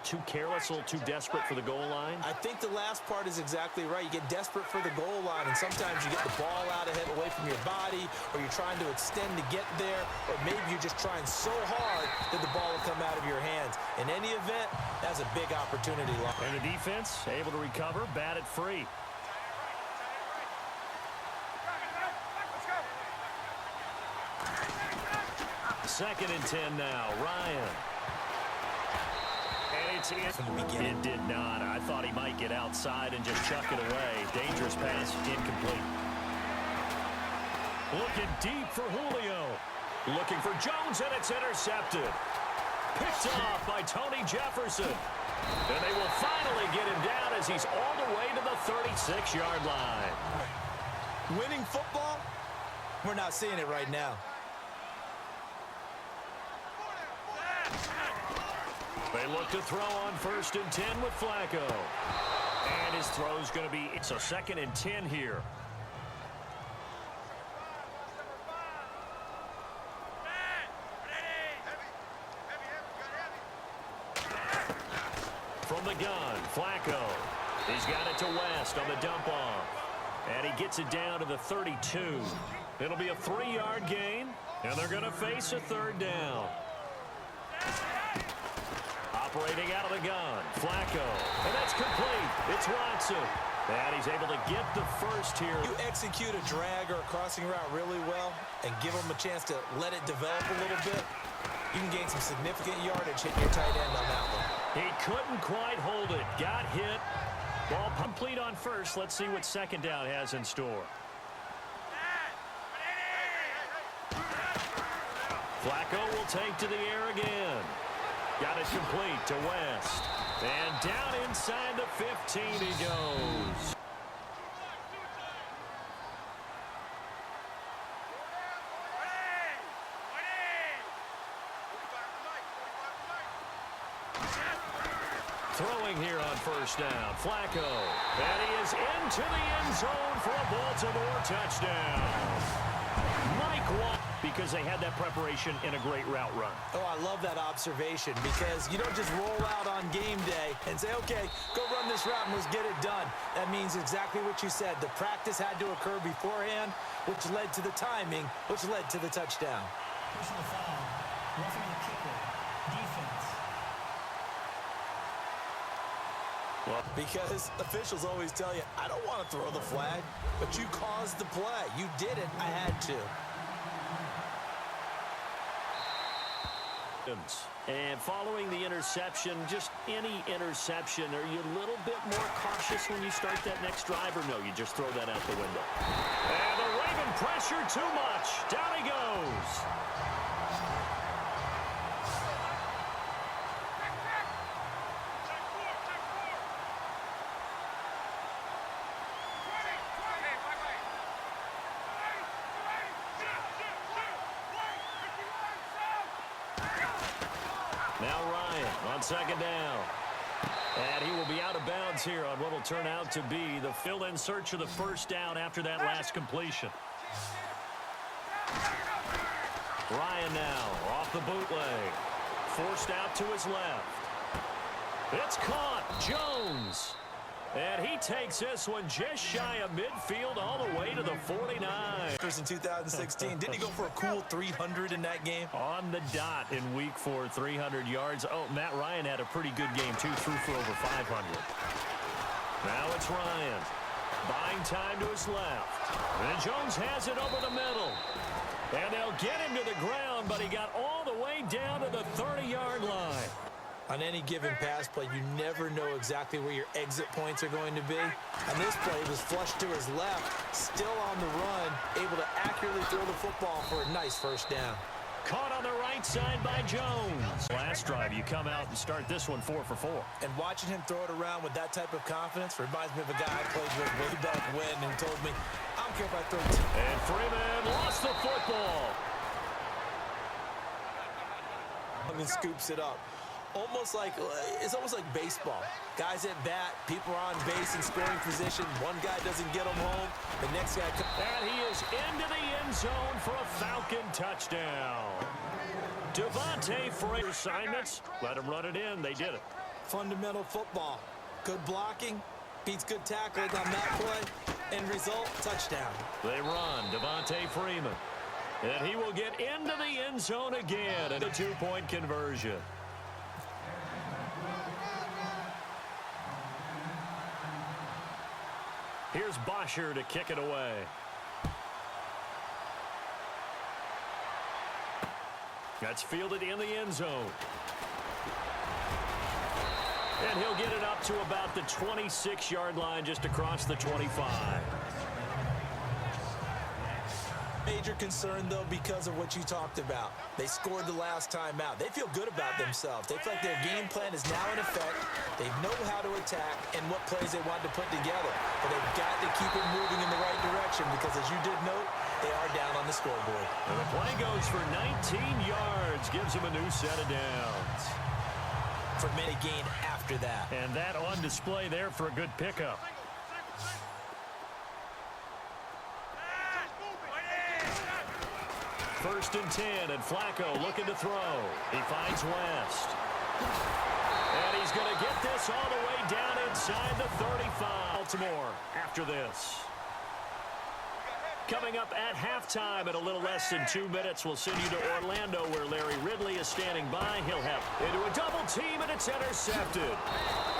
too careless, a little too desperate for the goal line? I think the last part is exactly right. You get desperate for the goal line, and sometimes you get the ball out ahead away from your body, or you're trying to extend to get there, or maybe you're just trying so hard that the ball will come out of your hands. In any event, that's a big opportunity. And the defense able to recover, batted free. Second and 10 now. Ryan. And it's in. It did not. I thought he might get outside and just chuck it away. Dangerous pass, incomplete. Looking deep for Julio. Looking for Jones, and it's intercepted. Picked off by Tony Jefferson. And they will finally get him down as he's all the way to the 36-yard line. Winning football? We're not seeing it right now. They look to throw on 1st and 10 with Flacco. And his throw is going to be, so 2nd and 10 here. From the gun, Flacco. He's got it to West on the dump off. And he gets it down to the 32. It'll be a 3-yard gain, and they're going to face a 3rd down. Operating out of the gun, Flacco. And that's complete. It's Watson. And he's able to get the first here. You execute a drag or a crossing route really well and give them a chance to let it develop a little bit, you can gain some significant yardage hitting your tight end on that one. He couldn't quite hold it. Got hit. Ball complete on 1st. Let's see what 2nd down has in store. Flacco will take to the air again. Got it complete to West. And down inside the 15 he goes. Throwing here on 1st down, Flacco. And he is into the end zone for a Baltimore touchdown. Mike Watt, because they had that preparation in a great route run. Oh, I love that observation, because you don't just roll out on game day and say, okay, go run this route and let's get it done. That means exactly what you said. The practice had to occur beforehand, which led to the timing, which led to the touchdown. Personal foul. Roughing the kicker. Defense. Well, because officials always tell you, I don't want to throw the flag, but you caused the play. You did it. I had to. And following the interception, just any interception, are you a little bit more cautious when you start that next drive, or no, you just throw that out the window? And the Raven pressure too much. Down he goes. Now Ryan on 2nd down. And he will be out of bounds here on what will turn out to be the fill-in search of the 1st down after that last completion. Ryan now off the bootleg. Forced out to his left. It's caught. Jones. And he takes this one just shy of midfield all the way to the 49. In 2016, didn't he go for a cool 300 in that game? On the dot in week 4, 300 yards. Oh, Matt Ryan had a pretty good game, too. Threw for over 500. Now it's Ryan. Buying time to his left. And Jones has it over the middle. And they'll get him to the ground, but he got all the way down to the 30-yard line. On any given pass play, you never know exactly where your exit points are going to be. On this play, it was flushed to his left, still on the run, able to accurately throw the football for a nice 1st down. Caught on the right side by Jones. Last drive, you come out and start this one 4 for 4. And watching him throw it around with that type of confidence reminds me of a guy I played with way back when and told me, I don't care if I throw it. And Freeman lost the football. And scoops it up. It's almost like baseball. Guys at bat, people are on base in scoring position. One guy doesn't get them home. The next guy comes. And he is into the end zone for a Falcon touchdown. Devontae Frazier assignments. Let him run it in. They did it. fundamental football. Good blocking beats good tackling on that play. End result, touchdown. They run, Devontae Freeman. And he will get into the end zone again and a 2-point conversion. Here's Bosher to kick it away. That's fielded in the end zone. And he'll get it up to about the 26-yard line, just across the 25. Major concern, though, because of what you talked about. They scored the last time out. They feel good about themselves. They feel like their game plan is now in effect. They know how to attack and what plays they want to put together. But they've got to keep it moving in the right direction because, as you did note, they are down on the scoreboard. And the play goes for 19 yards, gives them a new set of downs. For many gain after that. And that on display there for a good pickup. First and 10, and Flacco looking to throw. He finds West. And he's going to get this all the way down inside the 35. Baltimore after this. Coming up at halftime in a little less than 2 minutes, we'll send you to Orlando where Larry Ridley is standing by. He'll have into a double team, and it's intercepted.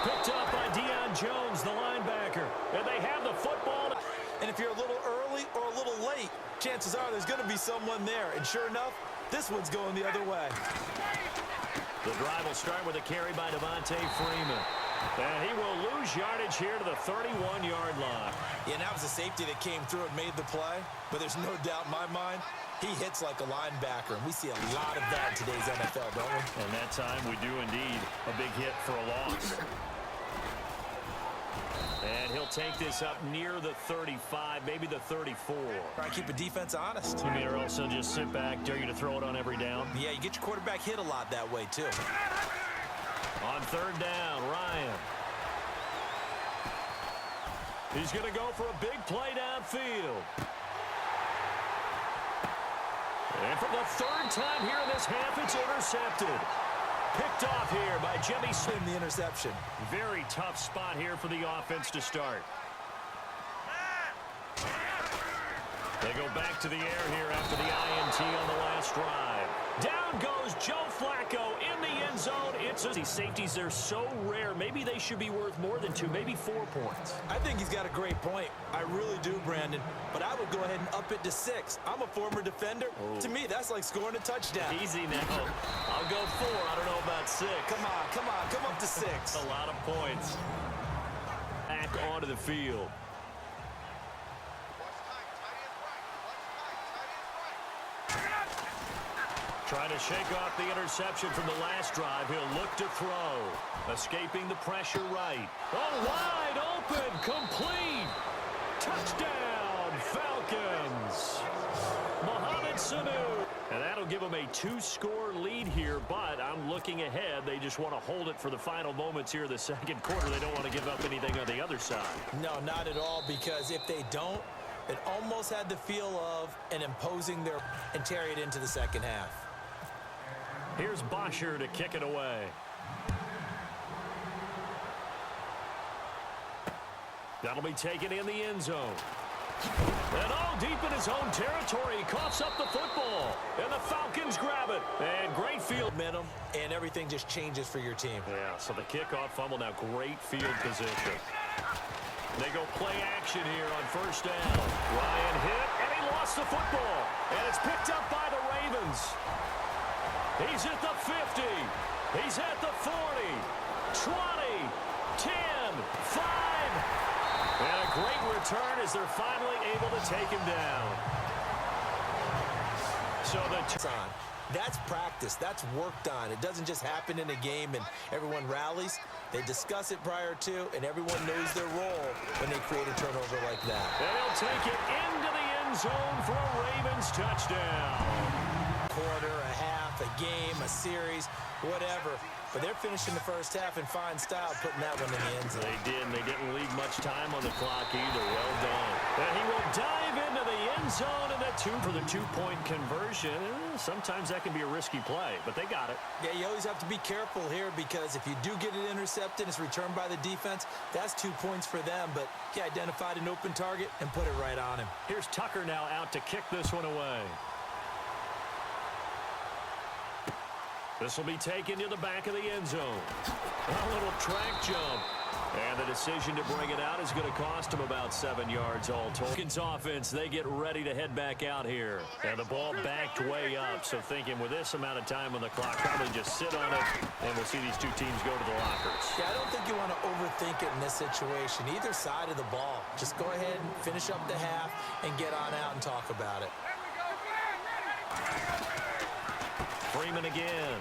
Picked up by Deion Jones, the linebacker. And they have the football. And if you're a little early or a little late, chances are there's going to be someone there. And sure enough, this one's going the other way. The drive will start with a carry by Devontae Freeman. And he will lose yardage here to the 31-yard line. Yeah, and that was a safety that came through and made the play. But there's no doubt in my mind, he hits like a linebacker. And we see a lot of that in today's NFL, don't we? And that time we do indeed a big hit for a loss. And he'll take this up near the 35, maybe the 34. Try to keep a defense honest. You mean, or also just sit back, dare you to throw it on every down? Yeah, you get your quarterback hit a lot that way, too. On third down, Ryan. He's going to go for a big play downfield. And for the third time here in this half, it's intercepted. Picked off here by Jimmy Smith. The interception. Very tough spot here for the offense to start. They go back to the air here after the INT on the last drive. Down goes Joe Flacco in the end zone. These safeties, they're so rare. Maybe they should be worth more than 2, maybe 4 points. I think he's got a great point. I really do, Brandon. But I would go ahead and up it to 6. I'm a former defender. Oh. To me, that's like scoring a touchdown. Easy now. I'll go 4. I don't know about 6. Come up to 6. A lot of points. Back onto the field. Trying to shake off the interception from the last drive. He'll look to throw. Escaping the pressure right. Oh, wide open. Complete. Touchdown, Falcons. Mohamed Sanu. And that'll give them a 2-score lead here, but I'm looking ahead. They just want to hold it for the final moments here in the second quarter. They don't want to give up anything on the other side. No, not at all, because if they don't, it almost had the feel of an imposing their and carry it into the second half. Here's Bosher to kick it away. That'll be taken in the end zone. And all deep in his own territory, he coughs up the football. And the Falcons grab it. And great field momentum. And everything just changes for your team. Yeah, so the kickoff fumble, now great field position. They go play action here on first down. Ryan hit, and he lost the football. And it's picked up by the Ravens. He's at the 50. He's at the 40. 20. 10. 5. And a great return as they're finally able to take him down. So that's practice. That's worked on. It doesn't just happen in a game and everyone rallies. They discuss it prior to, and everyone knows their role when they create a turnover like that. They'll take it into the end zone for a Ravens touchdown. Quarter, a half, a game, a series, whatever. But they're finishing the first half in fine style, putting that one in the end zone. They did, and they didn't leave much time on the clock either. Well done. And he will dive into the end zone and for the two-point conversion. Sometimes that can be a risky play, but they got it. Yeah, you always have to be careful here because if you do get it intercepted, it's returned by the defense. That's 2 points for them, but he identified an open target and put it right on him. Here's Tucker now out to kick this one away. This will be taken to the back of the end zone. A little track jump. And the decision to bring it out is going to cost him about 7 yards all total. Falcons offense, they get ready to head back out here. And the ball backed way up, so thinking with this amount of time on the clock, probably just sit on it, and we'll see these two teams go to the lockers. Yeah, I don't think you want to overthink it in this situation. Either side of the ball. Just go ahead and finish up the half and get on out and talk about it. Freeman again.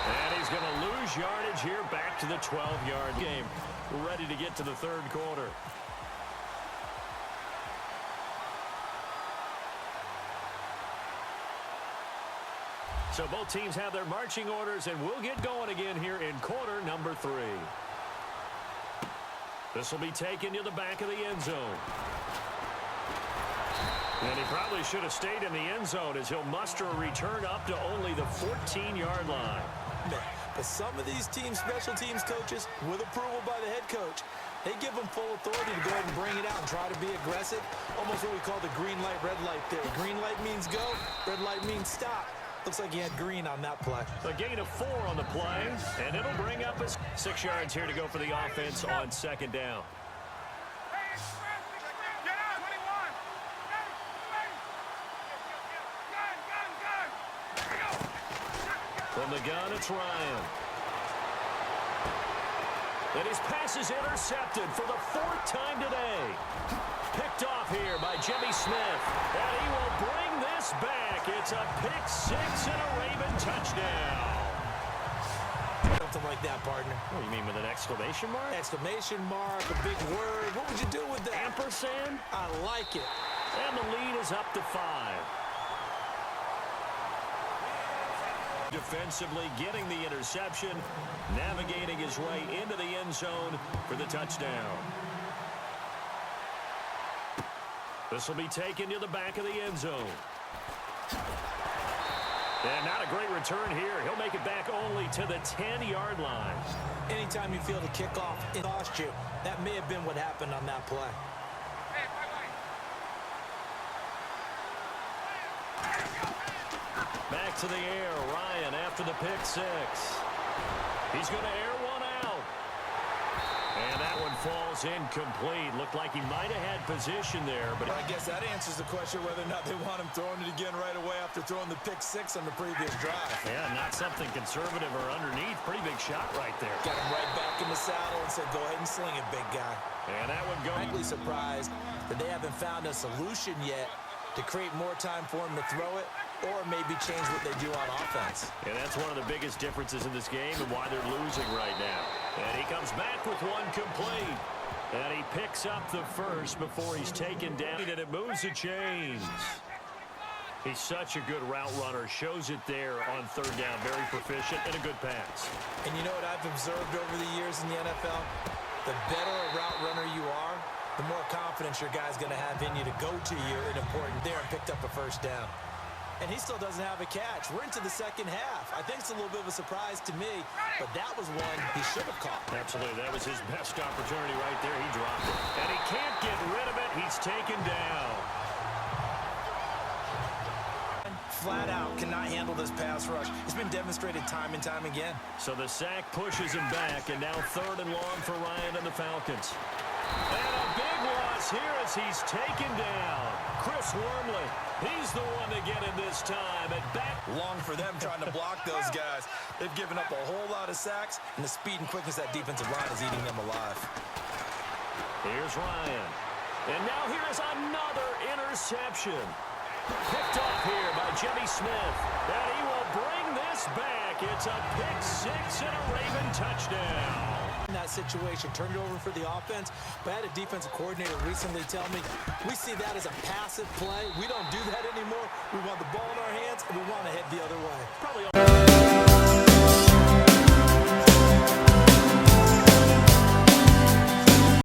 And he's going to lose yardage here back to the 12-yard game. Ready to get to the third quarter. So both teams have their marching orders, and we'll get going again here in quarter number 3. This will be taken to the back of the end zone. And he probably should have stayed in the end zone as he'll muster a return up to only the 14-yard line. But some of these teams, special teams coaches, with approval by the head coach, they give them full authority to go ahead and bring it out and try to be aggressive. Almost what we call the green light, red light theory. Green light means go, red light means stop. Looks like he had green on that play. A gain of 4 on the play, and it'll bring up 6 yards here to go for the offense on second down. From the gun, it's Ryan. And his pass is intercepted for the 4th time today. Picked off here by Jimmy Smith. And he will bring this back. It's a pick 6 and a Raven touchdown. Something like that, partner. What do you mean with an exclamation mark? Exclamation mark, a big word. What would you do with that? Ampersand? I like it. And the lead is up to 5. Defensively getting the interception, navigating his way into the end zone for the touchdown. This will be taken to the back of the end zone. And not a great return here. He'll make it back only to the 10-yard line. Anytime you feel the kickoff, it cost you. That may have been what happened on that play. Back to the air, Ryan after the pick 6. He's going to air one out. And that one falls incomplete. Looked like he might have had position there. But I guess that answers the question whether or not they want him throwing it again right away after throwing the pick 6 on the previous drive. Yeah, not something conservative or underneath. Pretty big shot right there. Got him right back in the saddle and said, go ahead and sling it, big guy. And that one goes. Frankly surprised that they haven't found a solution yet to create more time for him to throw it, or maybe change what they do on offense. And that's one of the biggest differences in this game and why they're losing right now. And he comes back with one complete. And he picks up the first before he's taken down. And it moves the chains. He's such a good route runner. Shows it there on 3rd down. Very proficient and a good pass. And you know what I've observed over the years in the NFL? The better a route runner you are, the more confidence your guy's going to have in you to go to you in important there and picked up a first down. And he still doesn't have a catch. We're into the second half. I think it's a little bit of a surprise to me, but that was one he should have caught. Absolutely. That was his best opportunity right there. He dropped it. And he can't get rid of it. He's taken down. Flat out cannot handle this pass rush. It's been demonstrated time and time again. So the sack pushes him back, and now 3rd and long for Ryan and the Falcons. And a big loss here as he's taken down. Chris Wormley, he's the one to get him this time. And back long for them trying to block those guys. They've given up a whole lot of sacks, and the speed and quickness that defensive line is eating them alive. Here's Ryan. And now here is another interception. Picked off here by Jimmy Smith. And he will bring this back. It's a pick 6 and a Raven touchdown. that situation, turn it over for the offense. But I had a defensive coordinator recently tell me, we see that as a passive play. We don't do that anymore. We want the ball in our hands, and we want to head the other way. Probably